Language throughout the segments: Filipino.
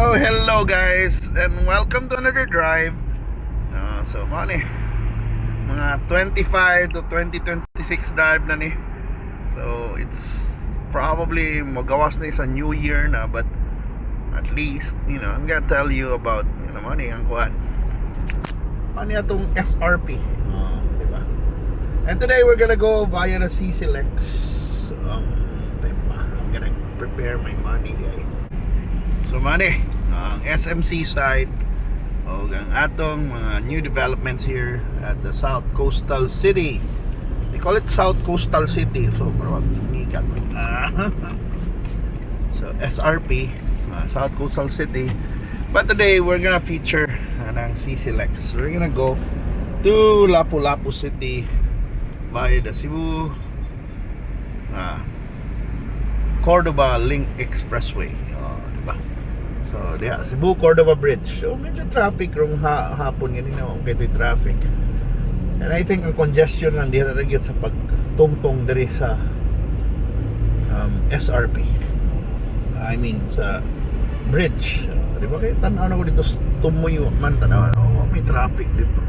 Hello guys, and welcome to another drive. So mani, mga 25 to 2026 drive na ni. So it's probably magawas na sa new year na, but at least, I'm gonna tell you about, mani ang kuan. Mani atong SRP. Diba? And today we're gonna go via the CCLX. I'm gonna prepare my money, guys. So mani, ang SMC side o ang atong mga new developments here at the South Coastal City. They call it South Coastal City. So parang nigat. So SRP, South Coastal City. But today we're gonna feature ng CCLX. We're gonna go to Lapu-Lapu City via the Cebu Cordova Link Expressway. Diba? So, diya, Cebu Cordova Bridge. So, medyo traffic rong hapon ganina kung kayo traffic. And I think ang congestion lang dira ra gyud sa pagtungtong diri sa SRP. I mean sa bridge. Di ba kay tan-aw na ko dito tumuyo man tanaw. May traffic dito.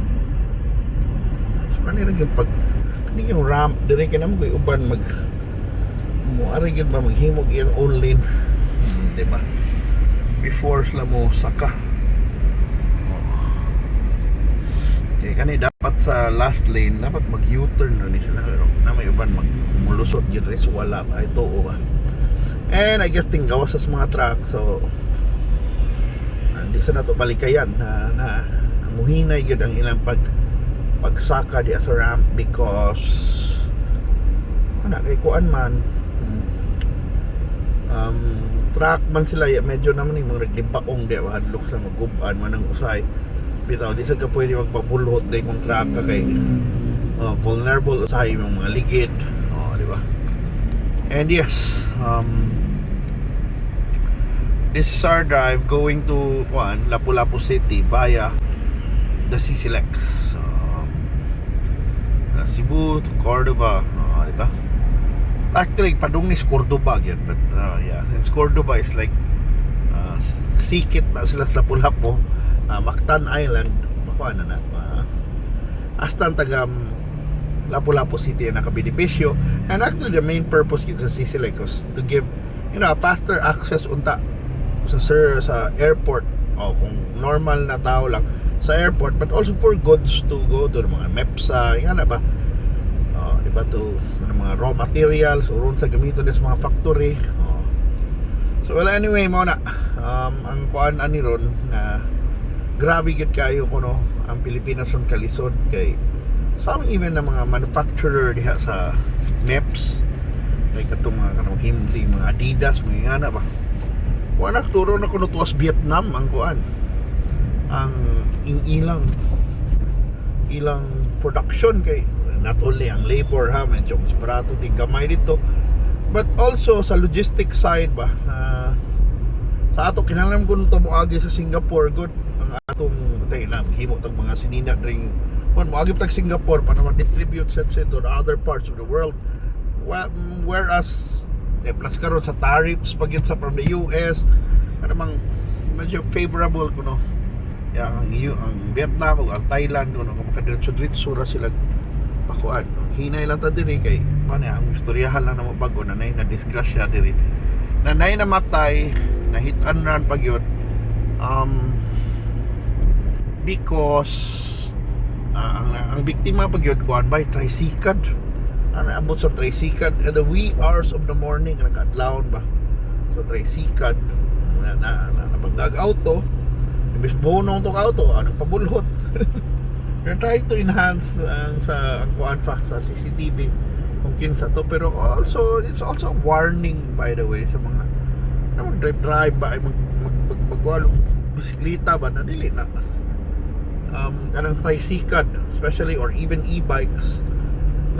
So kanira gyud pag kani yung ramp diri kay namo koy uban mag ari gyud ba maghimog iyang own lane. Di ba? Before sila mo saka. Okay, kani dapat sa last lane dapat mag U-turn ni sila na may uban magmulusot gyud res wala ay tuo ba. And I guess tinggawas sa mga truck, so hindi sa nato balikayan na muhinay gyud ang ilang pagsaka di sa ramp because kay kuan man truck man sila medyo naman yung mga nagdipaong di hadlok sa maguban man ang usay bitaw di sa ka pwede magpapulhot day kung truck ka kay vulnerable usay yung mga ligid di ba. And yes, this is our drive going to Lapu-Lapu City via the CCLX, Cebu to Cordova, di ba? Actually, padung ni Cordova yan, but yeah, since Cordova is like sikit na sila sa Lapu-Lapu, Mactan Island, makuha na hasta ang taga Lapu-Lapu City na nakabenepisyo. And actually the main purpose yun sa CCLX was to give faster access unta sa airport kung normal na tao lang sa airport, but also for goods to go to mga MEPSA nga na ba diba, to mga raw materials o ron sa gamiton sa mga factory. So well, anyway mo na ang kuan ani ron na grabe gid kayo kuno ang Pilipinas son kalisod kay some even na mga manufacturer diha sa MEPS like katong mga kanang himli mga Adidas mga ana ba. Wala turo na kuno tuwas Vietnam ang kuan ang ilang production kay not only ang labor medyo mas barato din gamay dito, but also sa logistics side ba sa ato kinahanglan kun to moagi sa Singapore good ang atong himo tag mga sinina ring kun moagi tag Singapore para ma-distribute sa to the other parts of the world, whereas plus karon sa tariffs pagyud sa from the US kanang medyo favorable kuno ang Vietnam ug ang Thailand kuno makadiretso ra sila pakuan. Hinay lang ta diri kay ang istoryahan lang na bago na disgrasya diri. Nanay namatay, na hit and run pagyud because ang biktima pagyud kuan by tricycad. Abot sa tricycad at the wee hours of the morning nakadlawon ba sa tricycad na nabanggag auto imbis bonong tong auto nagpabulhot. They're trying to enhance ang kuan fa sa CCTV kung kinsa to, pero also it's also a warning by the way sa mga na mag-drive ba ay magwalo bisikleta ba na dili na kanang tricycad especially or even e-bikes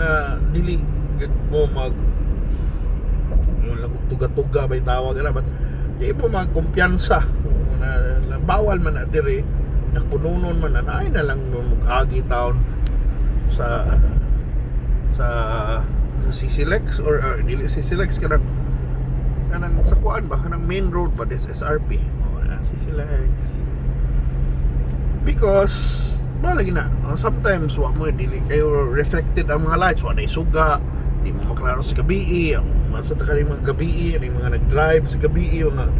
na dili mo yung tuga-tuga ba tawag na, but di mo magkumpiyansa na bawal man na diri napununon man na ay na lang mag-agi taon sa CCLX or dili CCLX kanang sa kuan ba kanang main road ba des SRP CC Lex. Because lagi na, sometimes wa mo dili kayo reflected ang mga lights, wa na suga, di mo maklaro sa gabi, ang sa takali mga gabi, ang mga nag-drive sa gabi, mga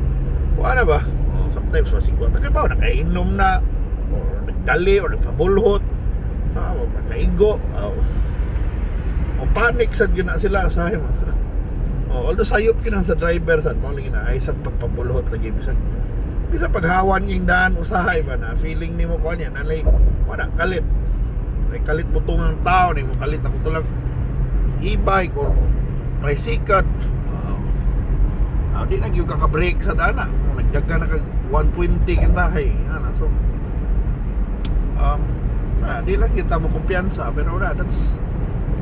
wala ba? Sometimes masigwa tagay ba, nakainom na, or nagdali, or nagpabulhot, nakaigo, o panic sad yun na sila sa mo. Although sayop yun sa driver sad, mo lagi na ay sad pagpabulhot lagi bisa paghawan yung daan usahay ba na feeling ni mo ko niya na like wala kalit like kalit mo tungang tao ni mo kalit ako tulang e-bike or tricycle di na gyud ka brake sa dana nagdaga na kag 120 kintahay ana so di lang kita mo kumpiyansa pero wala that's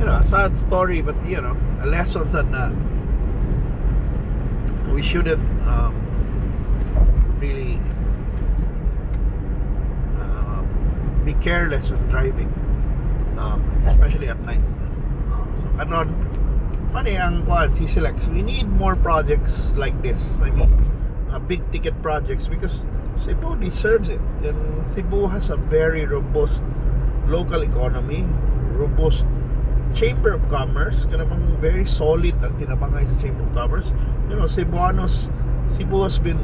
a sad story but a lesson sad na we shouldn't really be careless with driving, especially at night. So kanon pati ang CC Lex, we need more projects like this. I mean, big ticket projects because Cebu deserves it, and Cebu has a very robust local economy, robust Chamber of Commerce, kanang very solid ang tinabangay sa Chamber of Commerce. Cebu has been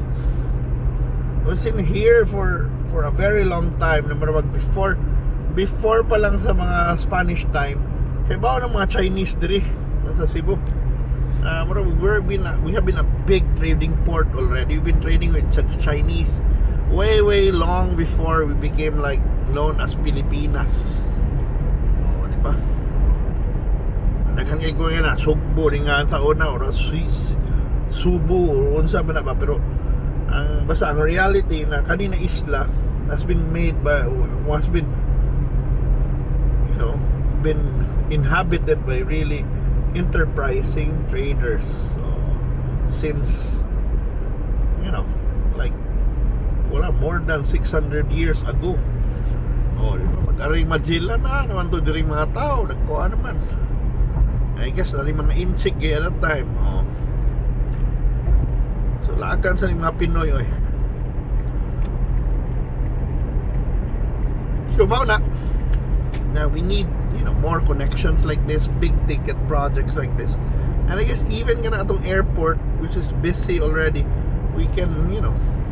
was in here for a very long time. Number one, before pa lang sa mga Spanish time, kaya ba ng mga Chinese diri sa Cebu. We have been a big trading port already. We've been trading with Chinese way long before we became like known as Pilipinas. Di ba? Naghan kay ko nga na Sugbo rin nga sa una or Swiss Subu or unsa ba na ba, pero ang basta ang reality na kanina isla has been been inhabited by really enterprising traders. So since like wala more than 600 years ago. Pag-aring Magellan na naman to diring mga tao nagkuha naman. I guess na rin mga inchik at that time. So laagan sa mga Pinoy So now we need more connections like this, big ticket projects like this. And I guess even gana atong airport which is busy already, we can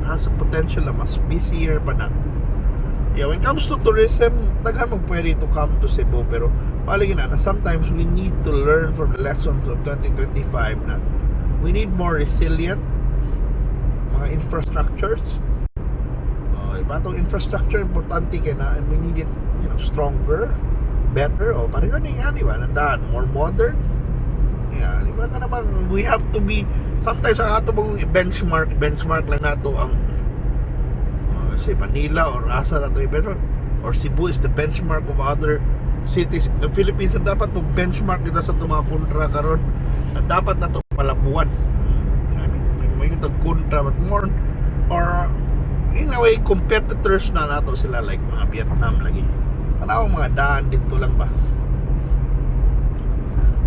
has a potential na mas busier pa na. When it comes to tourism, daghan mo pwede to come to Cebu, pero palagi na sometimes we need to learn from the lessons of 2025 na we need more resilient mga infrastructures. Diba? Itong infrastructure importante kaya na, and we need it stronger, better, parang nga diba? Nandaan, more modern. Diba ka naman, we have to be sometimes ang ato mong benchmark lang nato ang say Manila or asa na to benchmark, or Cebu is the benchmark of other cities in the Philippines. And dapat itong benchmark kita sa itong mga kontra karon na dapat na ito palabuan. I mean, may itong kontra but more or in a way competitors na nato sila like mga Vietnam lagi. Tanawang mga daan dito lang ba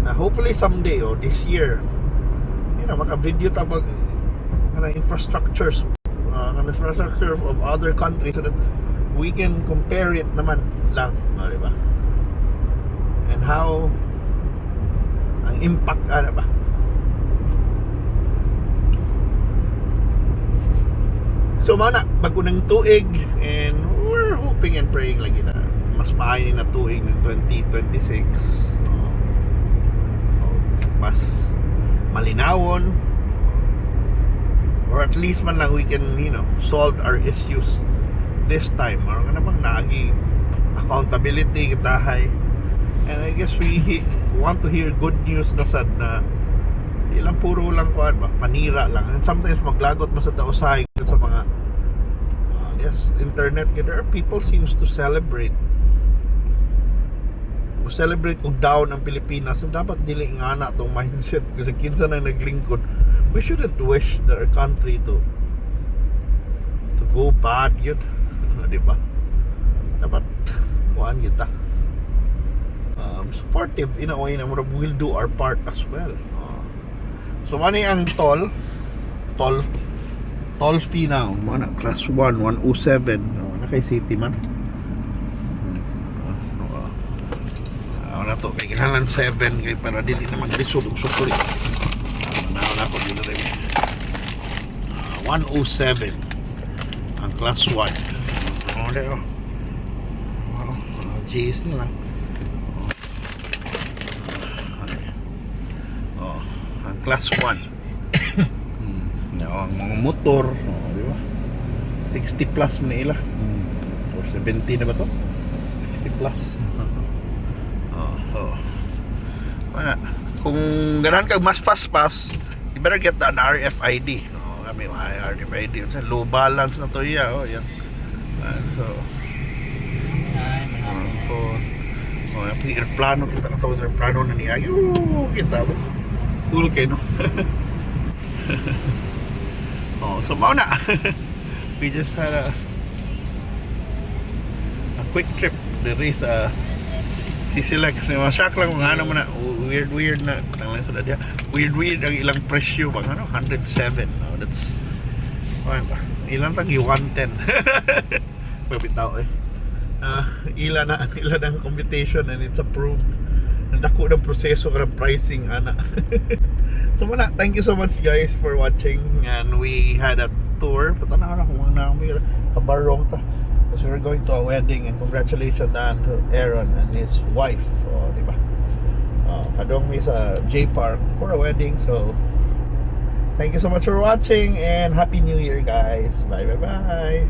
na hopefully someday this year maka video tabag infrastructures infrastructure of other countries so that we can compare it naman lang, diba? And how ang impact ba? So mana bago ng tuig, and we're hoping and praying lagi na mas maayo na tuig ng 2026. Mas malinawon, or at least man lang we can solve our issues this time. Or namang naagi accountability kitahay. And I guess we want to hear good news na sad na di lang puro lang kuan ba panira lang, and sometimes maglagot mo sa tausahay sa mga internet. There are people seems to celebrate kung down ang Pilipinas. So dapat dili nga na itong mindset kasi kinsa na naglingkod. We shouldn't wish our country to go bad yun. Diba? Dapat kuhaan kita supportive in a way na we'll do our part as well. So mani ang toll toll fee na mga na class 1 107 na kay city man. Na to kay kailangan 7 kay para dili na maglisod og sukli. Na ko dili rin. 107 ang class 1. Wow, G's na lang. Ang class 1. Ang mga motor, di ba? 60 plus man nila. Or 70 na ba to? 60 plus. Kung ganahan kag mas fast pass, you better get an RFID. Kami may RFID. Low balance na to iya. Yan. Airplano kita katawag sa airplano na niya. Kita ba? Cool kayo, no? So mao na. We just had a quick trip. There is a Sisilek. Masyak lang kung ano man na weird na tanglan sa dadya. Weird ang ilang presyo bang ano 107. That's fine ba. Ilang tagi 110. Pabitaw eh. Ilan ang computation and it's approved. Nandako ng proseso karang pricing ana. So muna, thank you so much guys for watching, and we had a tour. Patanaw na kung mga may kabarong ta. Because we're going to a wedding, and congratulations to Aaron and his wife. Di ba? Kadong may sa J Park for a wedding. So thank you so much for watching, and Happy New Year guys. Bye.